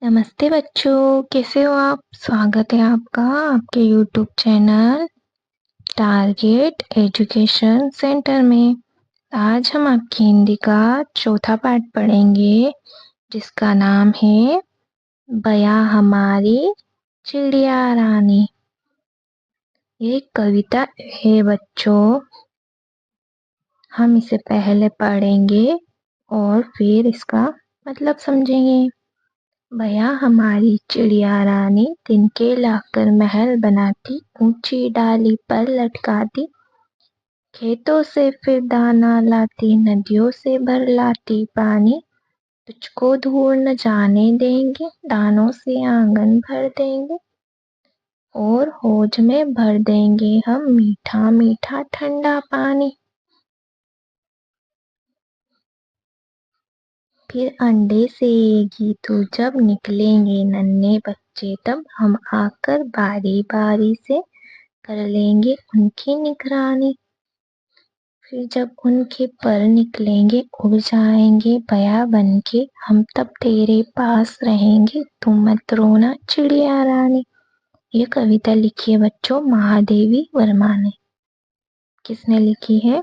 नमस्ते बच्चों, कैसे हो आप? स्वागत है आपका आपके YouTube channel target education centre में। आज हम आपकी हिंदी का चौथा पाठ पढ़ेंगे, जिसका नाम है बया हमारी चिड़िया रानी। ये कविता है बच्चों, हम इसे पहले पढ़ेंगे और फिर इसका मतलब समझेंगे। बया हमारी चिड़िया रानी, तिनके लाकर महल बनाती, ऊंची डाली पर लटकाती, खेतों से फिर दाना लाती, नदियों से भर लाती पानी। तुझको दूर न जाने देंगे, दानों से आंगन भर देंगे, और हौज में भर देंगे हम मीठा मीठा ठंडा पानी। फिर अंडे सेएगी तू जब निकलेंगे नन्हे बच्चे तब, हम आकर बारी बारी से कर लेंगे उनकी निगरानी। फिर जब उनके पर निकलेंगे उड़ जाएंगे बया बनके, हम तब तेरे पास रहेंगे, तुम मत रोना चिड़िया रानी। ये कविता लिखी है बच्चों महादेवी वर्मा ने। किसने लिखी है?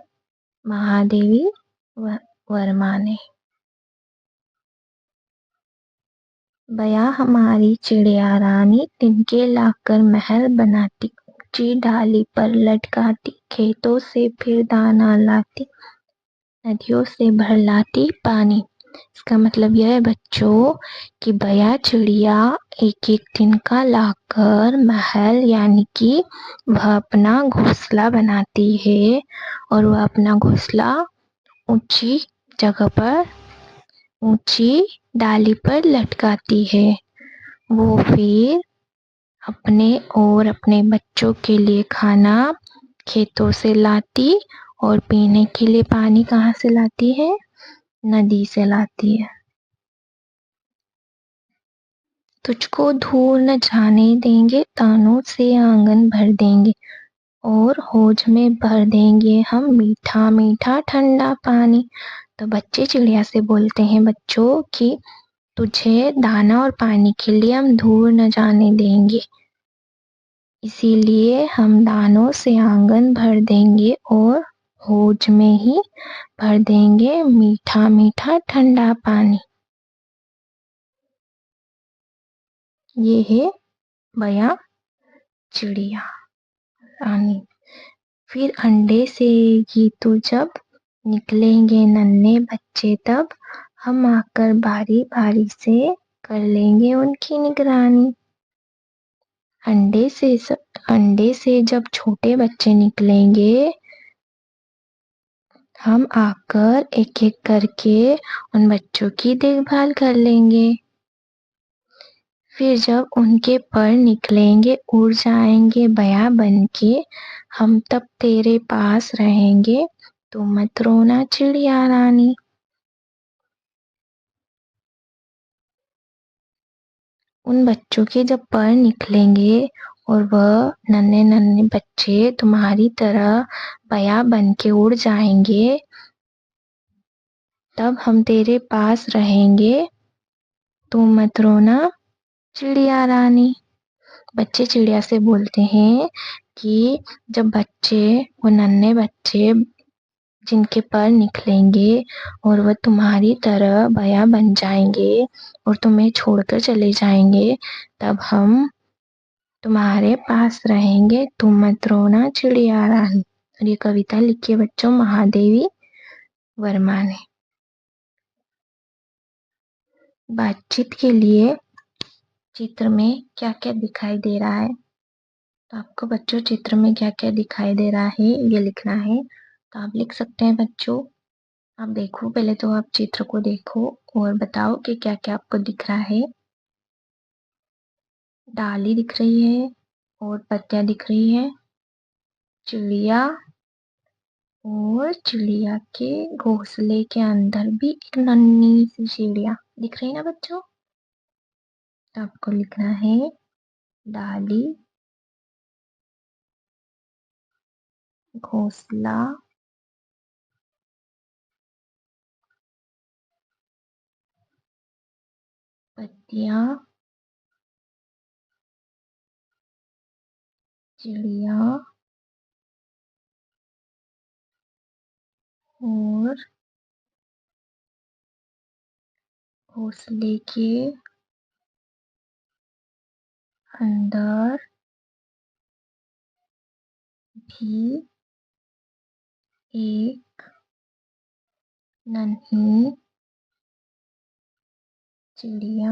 महादेवी वर्मा ने। बया हमारी चिड़िया रानी, तिनके लाकर महल बनाती, ऊंची डाली पर लटकाती, खेतों से फिर दाना लाती, नदियों से भर लाती पानी। इसका मतलब यह है बच्चों कि बया चिड़िया एक एक तिनका लाकर महल यानी कि वह अपना घोंसला बनाती है, और वह अपना घोंसला ऊंची जगह पर ऊंची डाली पर लटकाती है। वो फिर अपने और अपने बच्चों के लिए खाना खेतों से लाती, और पीने के लिए पानी कहाँ से लाती है? नदी से लाती है। तुझको दूर न जाने देंगे, तानों से आंगन भर देंगे, और हौज में भर देंगे हम मीठा मीठा ठंडा पानी। तो बच्चे चिड़िया से बोलते हैं बच्चों कि तुझे दाना और पानी के लिए हम दूर न जाने देंगे, इसीलिए हम दानों से आंगन भर देंगे और हौज में ही भर देंगे मीठा मीठा ठंडा पानी। ये है बया चिड़िया रानी। फिर अंडे से गीतू जब निकलेंगे नन्हे बच्चे तब, हम आकर बारी बारी से कर लेंगे उनकी निगरानी। अंडे से जब छोटे बच्चे निकलेंगे, हम आकर एक एक करके उन बच्चों की देखभाल कर लेंगे। फिर जब उनके पर निकलेंगे उड़ जाएंगे बया बनके, हम तब तेरे पास रहेंगे, तू मत रोना चिड़िया रानी। उन बच्चों के जब पर निकलेंगे और वह नन्हे नन्हे बच्चे तुम्हारी तरह बया बन के उड़ जाएंगे, तब हम तेरे पास रहेंगे, तू मत रोना चिड़िया रानी। बच्चे चिड़िया से बोलते हैं कि जब वो नन्हे बच्चे जिनके पर निकलेंगे और वह तुम्हारी तरह बया बन जाएंगे और तुम्हें छोड़कर चले जाएंगे, तब हम तुम्हारे पास रहेंगे, तुम मत रोना चिड़िया रानी। और ये कविता लिखी है बच्चों महादेवी वर्मा ने। बातचीत के लिए चित्र में क्या क्या दिखाई दे रहा है, तो आपको बच्चों चित्र में क्या क्या दिखाई दे रहा है ये लिखना है। तो आप लिख सकते हैं बच्चों। आप देखो, पहले तो आप चित्र को देखो और बताओ कि क्या क्या आपको दिख रहा है। डाली दिख रही है और पत्तियां दिख रही है, चिड़िया, और चिड़िया के घोंसले के अंदर भी एक नन्ही सी चिड़िया दिख रही है ना बच्चों। तो आपको लिखना है डाली, घोंसला, पत्तियां, चिड़िया और घोंसले के अंदर भी एक नन्ही चिड़िया।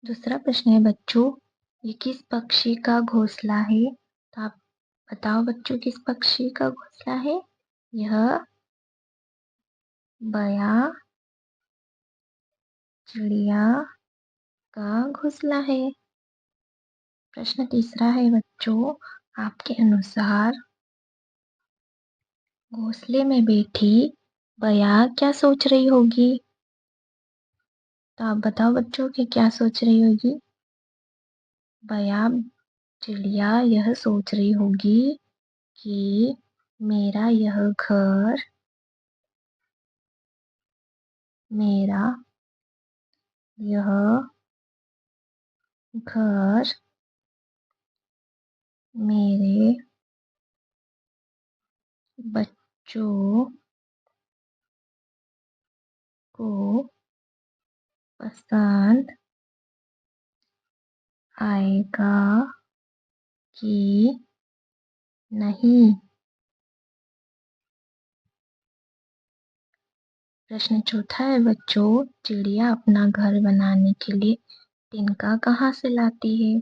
दूसरा प्रश्न है बच्चों, ये किस पक्षी का घोंसला है? तो आप बताओ बच्चों, किस पक्षी का घोंसला है? यह बया चिड़िया का घोंसला है। प्रश्न तीसरा है बच्चों, आपके अनुसार घोंसले में बैठी बया क्या सोच रही होगी? तो आप बताओ बच्चों कि क्या सोच रही होगी? बया चिड़िया यह सोच रही होगी कि मेरा यह घर मेरा यह घर मेरे बच्चों को पसंद आएगा कि नहीं? प्रश्न चौथा है बच्चों, चिड़िया अपना घर बनाने के लिए तिनका कहाँ से लाती है?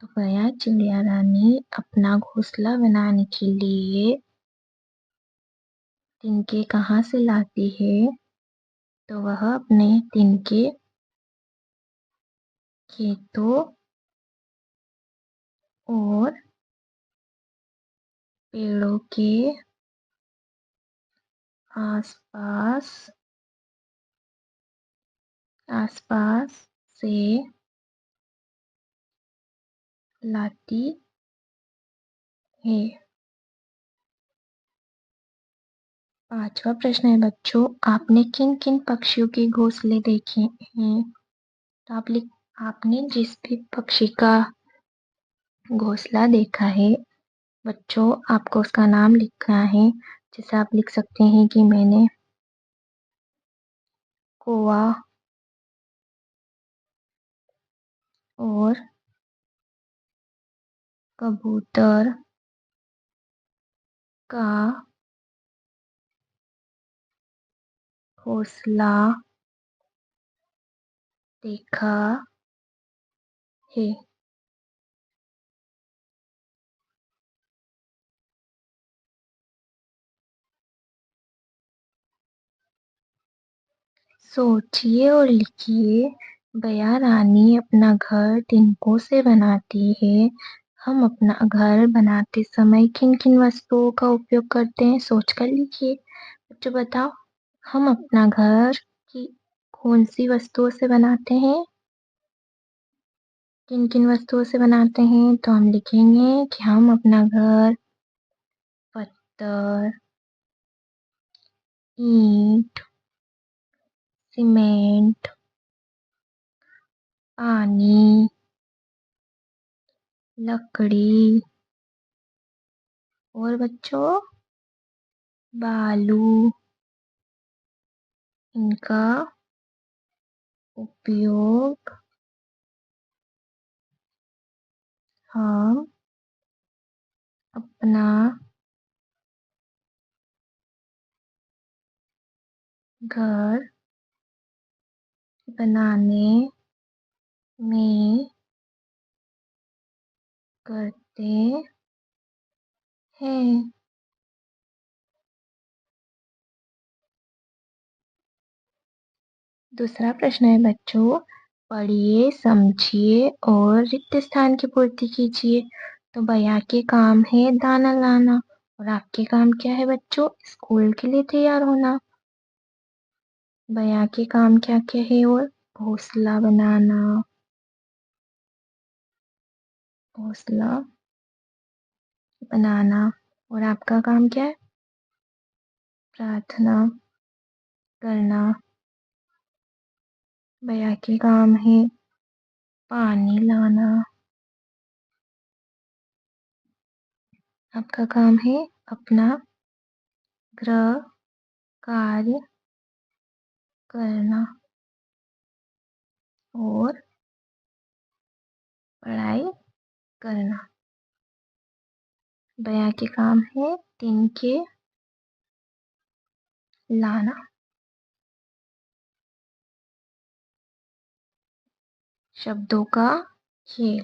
तो गया चिड़िया रानी अपना घोंसला बनाने के लिए तिनके कहाँ से लाती है? तो वह अपने तिनके खेतों और पेड़ों के आसपास आसपास से लाती है। पांचवा प्रश्न है बच्चों, आपने किन किन पक्षियों के घोंसले देखे हैं? तो आपने जिस भी पक्षी का घोंसला देखा है बच्चों, आपको उसका नाम लिखना है। जैसे आप लिख सकते हैं कि मैंने कौवा और कबूतर का घोंसला देखा है। सोचिए और लिखिए, बया रानी अपना घर तिनकों से बनाती है। हम अपना घर बनाते समय किन किन वस्तुओं का उपयोग करते हैं? सोचकर लिखिए। बच्चों बताओ, हम अपना घर की कौन सी वस्तुओं से बनाते हैं? किन किन वस्तुओं से बनाते हैं? तो हम लिखेंगे कि हम अपना घर पत्थर, ईंट, सीमेंट, पानी, लकड़ी और बच्चों बालू, इनका उपयोग हम अपना घर बनाने में करते हैं। दूसरा प्रश्न है बच्चों, पढ़िए, समझिए और रिक्त स्थान की पूर्ति कीजिए। तो भैया के काम है दाना लाना और आपके काम क्या है बच्चों? स्कूल के लिए तैयार होना। भैया के काम क्या क्या है? और घोंसला बनाना, घोंसला बनाना। और आपका काम क्या है? प्रार्थना करना। भैया के काम है पानी लाना। आपका काम है अपना गृह कार्य करना और पढ़ाई करना। भैया के काम है तिनके लाना। शब्दों का खेल।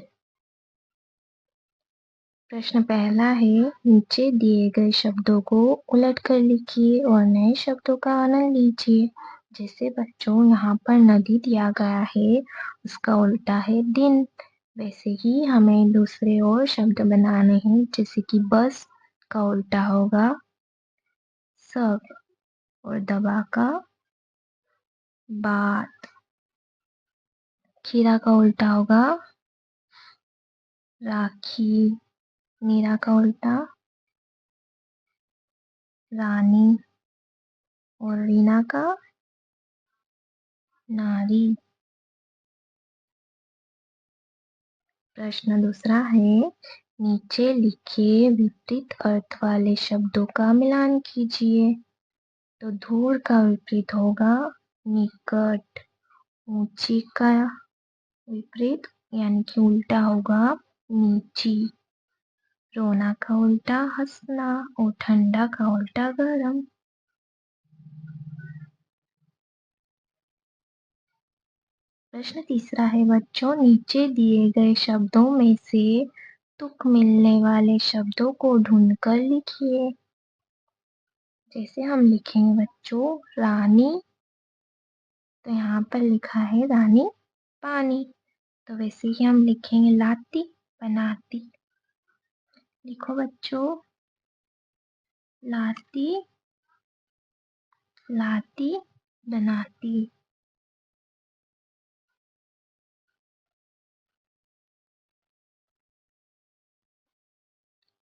प्रश्न पहला है, नीचे दिए गए शब्दों को उलटकर लिखिए और नए शब्दों का आनंद लीजिए। जैसे बच्चों यहाँ पर नदी दिया गया है, उसका उल्टा है दिन। वैसे ही हमें दूसरे और शब्द बनाने हैं, जैसे कि बस का उल्टा होगा सब और दबा का बात। खीरा का उल्टा होगा राखी। मीरा का उल्टा रानी और रीना का नारी। प्रश्न दूसरा है, नीचे लिखे विपरीत अर्थ वाले शब्दों का मिलान कीजिए। तो दूर का विपरीत होगा निकट। ऊंची का विपरीत यानी कि उल्टा होगा नीची। रोना का उल्टा हंसना और ठंडा का उल्टा गरम। प्रश्न तीसरा है, बच्चों नीचे दिए गए शब्दों में से तुक मिलने वाले शब्दों को ढूंढकर लिखिए। जैसे हम लिखेंगे बच्चों रानी, तो यहाँ पर लिखा है रानी पानी। तो वैसे ही हम लिखेंगे लाती बनाती। लिखो बच्चों लाती लाती बनाती।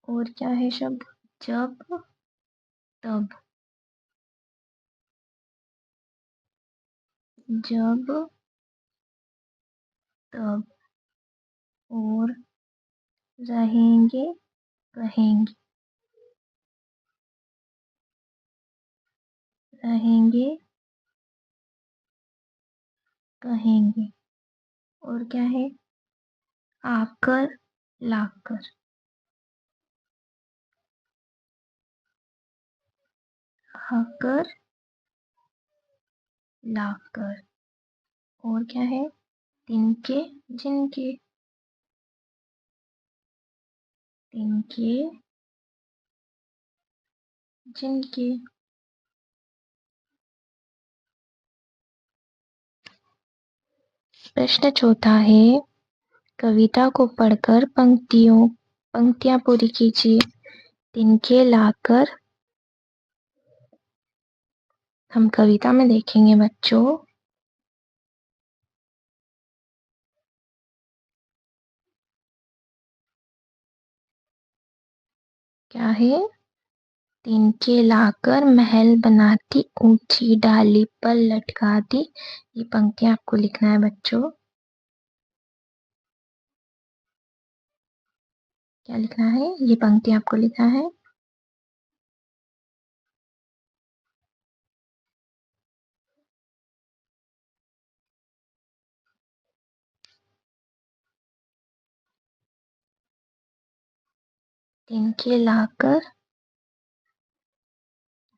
और क्या है शब्द जब तब। जब तब। और रहेंगे कहेंगे। रहेंगे कहेंगे। और क्या है आकर लाकर। आकर लाकर। और क्या है तिनके जिनके। तिनके जिनके। प्रश्न चौथा है, कविता को पढ़कर पंक्तियां पूरी कीजिए। तिनके लाकर हम कविता में देखेंगे बच्चों क्या है तिनके लाकर महल बनाती ऊंची डाली पर लटकाती। ये पंक्तियां आपको लिखना है बच्चों। क्या लिखना है ये पंक्ति आपको लिखना है। तिनके लाकर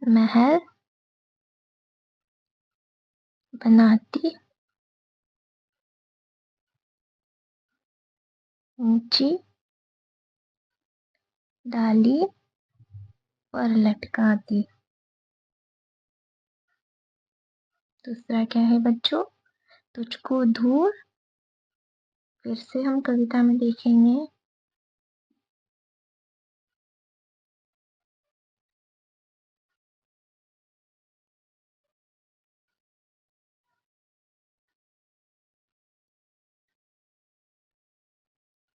महल बनाती ऊंची डाली पर लटकाती। दूसरा क्या है बच्चों तुझको दूर। फिर से हम कविता में देखेंगे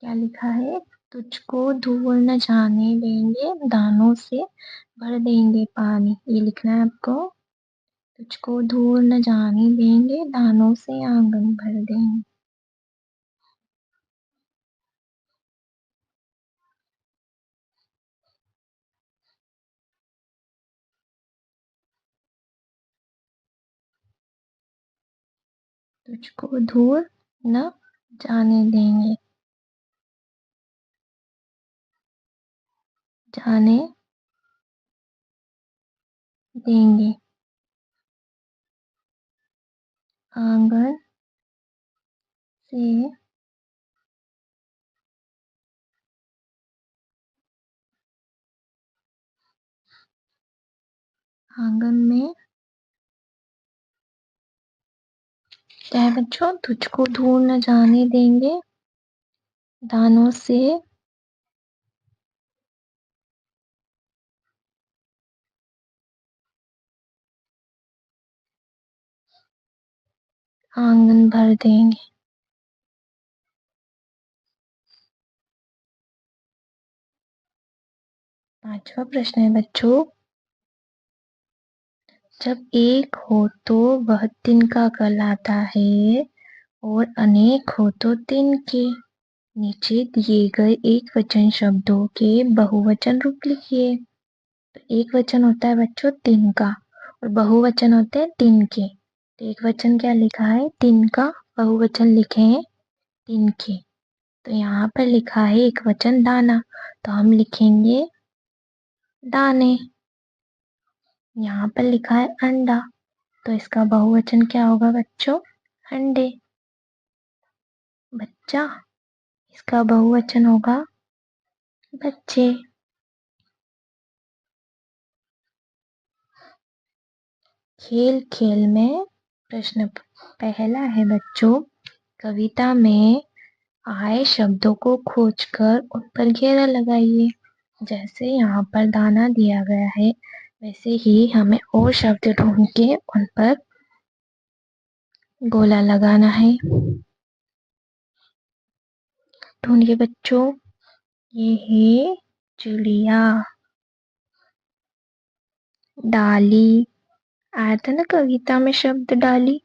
क्या लिखा है। तुझको दूर न जाने देंगे दानों से भर देंगे पानी। ये लिखना है आपको। तुझको दूर न जाने देंगे, दानों से आंगन भर देंगे। तुझको दूर न जाने देंगे, जाने देंगे। आंगन से आंगन में क्या है बच्चों? तुझको दूर न जाने देंगे, दानों से आंगन भर देंगे। पांचवा प्रश्न है बच्चों, जब एक हो तो वह तिनका कहलाता है और अनेक हो तो तिनके। नीचे दिए गए एक वचन शब्दों के बहुवचन रूप लिखिए। तो एक वचन होता है बच्चों तिनका और बहुवचन होते हैं तिनके। तो एक वचन क्या लिखा है? तिनका। बहुवचन लिखे हैं तिनके। तो यहाँ पर लिखा है एक वचन दाना, तो हम लिखेंगे दाने। यहाँ पर लिखा है अंडा, तो इसका बहुवचन क्या होगा बच्चों? अंडे। बच्चा, इसका बहुवचन होगा बच्चे। खेल खेल में प्रश्न पहला है बच्चों, कविता में आए शब्दों को खोजकर उन पर घेरा लगाइए। जैसे यहाँ पर दाना दिया गया है, वैसे ही हमें और शब्द ढूंढ के उन पर गोला लगाना है। ढूंढिए बच्चों, ये है चिड़िया। डाली आया था ना कविता में शब्द डाली।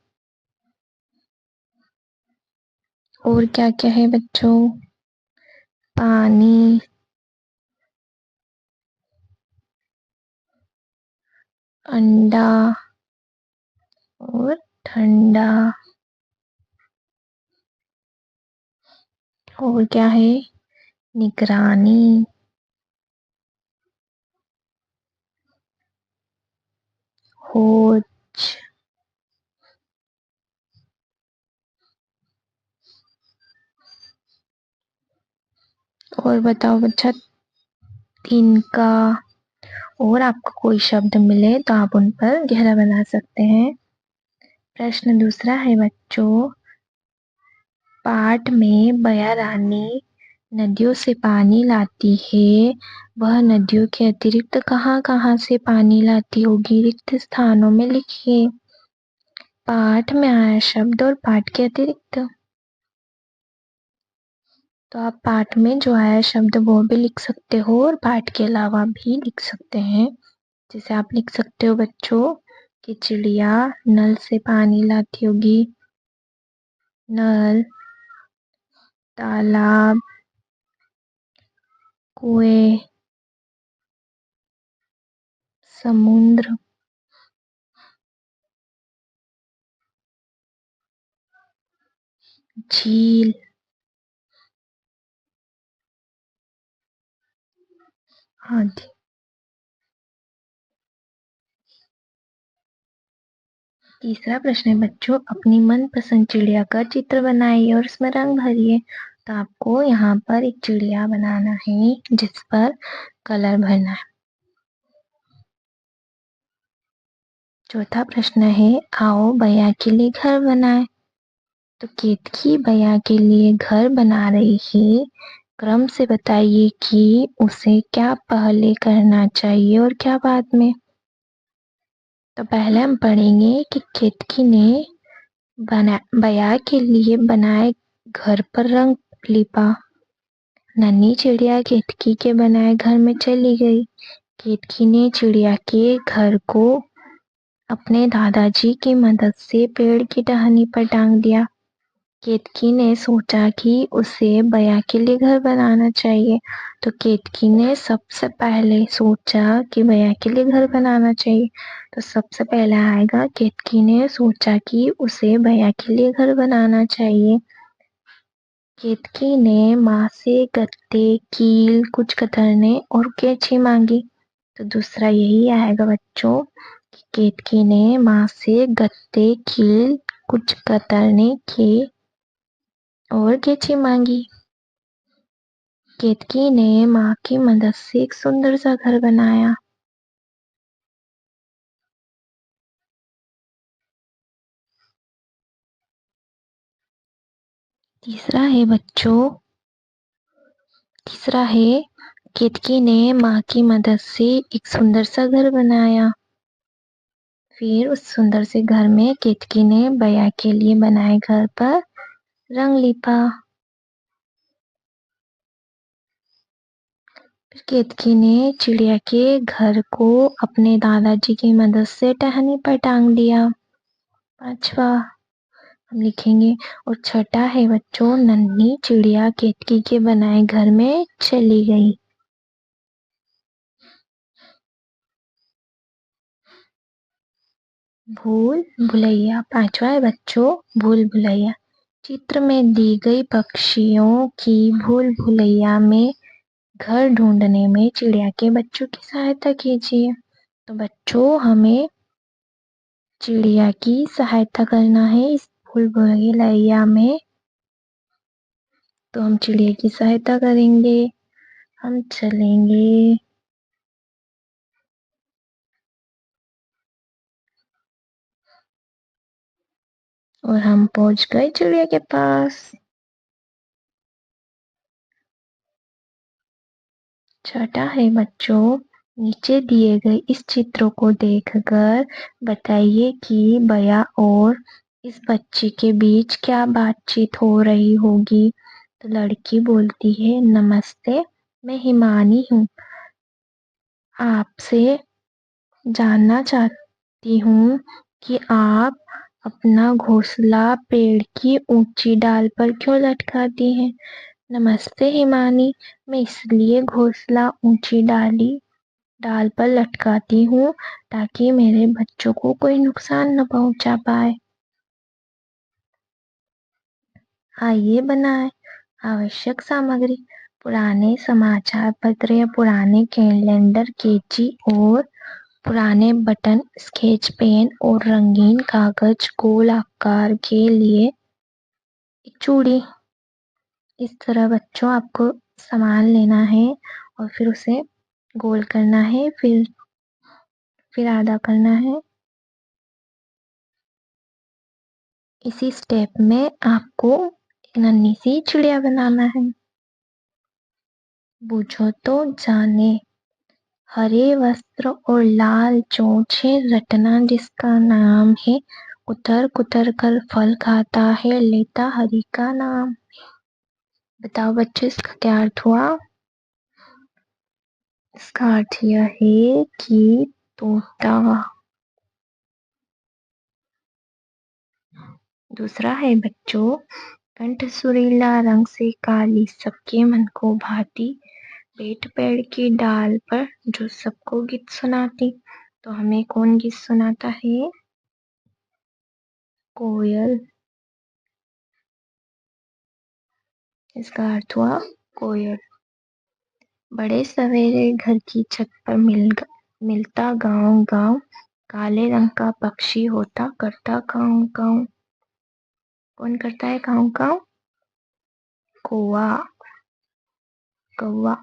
और क्या क्या है बच्चों? पानी, अंडा और ठंडा। और क्या है? निगरानी, खोज। और बताओ बच्चा, तिनका। और आपको कोई शब्द मिले तो आप उन पर गहरा बना सकते हैं। प्रश्न दूसरा है बच्चों, पाठ में बया रानी नदियों से पानी लाती है, वह नदियों के अतिरिक्त कहाँ कहाँ से पानी लाती होगी? रिक्त स्थानों में लिखिए। पाठ में आया शब्द और पाठ के अतिरिक्त, तो आप पाठ में जो आया शब्द वो भी लिख सकते हो और पाठ के अलावा भी लिख सकते हैं। जैसे आप लिख सकते हो बच्चों कि चिड़िया नल से पानी लाती होगी। नल, तालाब, कुएं, समुद्र, झील आदि। तीसरा प्रश्न है बच्चों, अपनी मनपसंद चिड़िया का चित्र बनाइए और उसमें रंग भरिए। तो आपको यहाँ पर एक चिड़िया बनाना है जिस पर कलर भरना है। चौथा प्रश्न है, आओ बया के लिए घर बनाए। तो केतकी बया के लिए घर बना रही है, क्रम से बताइए कि उसे क्या पहले करना चाहिए और क्या बाद में। तो पहले हम पढ़ेंगे कि केतकी ने बया के लिए बनाए घर पर रंग लिपा। नन्ही चिड़िया केतकी के बनाए घर में चली गई। केतकी ने चिड़िया के घर को अपने दादाजी की मदद से पेड़ की टहनी पर टांग दिया। केतकी ने सोचा कि उसे बया के लिए घर बनाना चाहिए, तो केतकी ने सबसे पहले सोचा कि बया के लिए घर बनाना चाहिए। तो सबसे पहले आएगा, केतकी ने सोचा कि उसे बया के लिए घर बनाना चाहिए। केतकी ने माँ से गत्ते, कील, कुछ कतरने और कैंची मांगी। तो दूसरा यही आएगा बच्चों कि केतकी ने माँ से गत्ते, कील, कुछ कतरने के और कैंची मांगी। केतकी ने माँ की मदद से एक सुंदर सा घर बनाया। तीसरा है केतकी ने माँ की मदद से एक सुंदर सा घर बनाया। फिर उस सुंदर से घर में केतकी ने बया के लिए बनाए घर पर रंग लिपा। फिर केतकी ने चिड़िया के घर को अपने दादाजी की मदद से टहनी पर टांग दिया। 5वां हम लिखेंगे। और छठा है बच्चों, नन्ही चिड़िया केतकी के बनाए घर में चली गई। भूल भुलैया। 5वां है बच्चों, भूल भुलैया। चित्र में दी गई पक्षियों की भूल भुलैया में घर ढूंढने में चिड़िया के बच्चों की सहायता कीजिए। तो बच्चों हमें चिड़िया की सहायता करना है इस भूल भुलैया में। तो हम चिड़िया की सहायता करेंगे। हम चलेंगे और हम पहुंच गए चिड़िया के पास। छठा है बच्चों, नीचे दिए गए इस चित्रों को देखकर बताइए कि बया और इस बच्ची के बीच क्या बातचीत हो रही होगी। तो लड़की बोलती है, नमस्ते, मैं हिमानी हूँ। आपसे जानना चाहती हूँ कि आप अपना घोंसला पेड़ की ऊंची डाल पर क्यों लटकाती हैं। नमस्ते हिमानी, मैं इसलिए घोंसला ऊंची डाल पर लटकाती हूँ ताकि मेरे बच्चों को कोई नुकसान न पहुंचा पाए। आइए बनाएं। आवश्यक सामग्री, पुराने समाचार पत्र या पुराने कैलेंडर, कैंची और पुराने बटन, स्केच पेन और रंगीन कागज, गोल आकार के लिए एक चूड़ी। इस तरह बच्चों आपको सामान लेना है और फिर उसे गोल करना है, फिर आधा करना है। इसी स्टेप में आपको एक नन्ही सी चिड़िया बनाना है। बूझो तो जाने, हरे वस्त्र और लाल चोंच रटना जिसका नाम है, कुतर कुतर कर फल खाता है, लेता हरि का नाम। बताओ बच्चे इसका क्या अर्थ हुआ। इसका अर्थ यह है कि तोता। दूसरा है बच्चों, कंठ सुरीला रंग से काली, सबके मन को भाती, बैठ पेड़ की डाल पर जो सबको गीत सुनाती। तो हमें कौन गीत सुनाता है। कोयल। इसका अर्थ हुआ कोयल। बड़े सवेरे घर की छत पर मिलता गाँव गाँव, काले रंग का पक्षी होता करता काँव काँव। कौन करता है काँव काँव। कौवा, कौवा।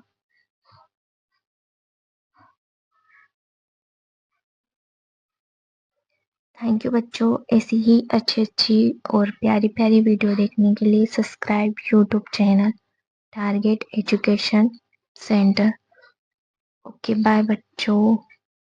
थैंक यू बच्चों, ऐसी ही अच्छी और प्यारी प्यारी वीडियो देखने के लिए subscribe YouTube channel target education centre. Okay bye बच्चों।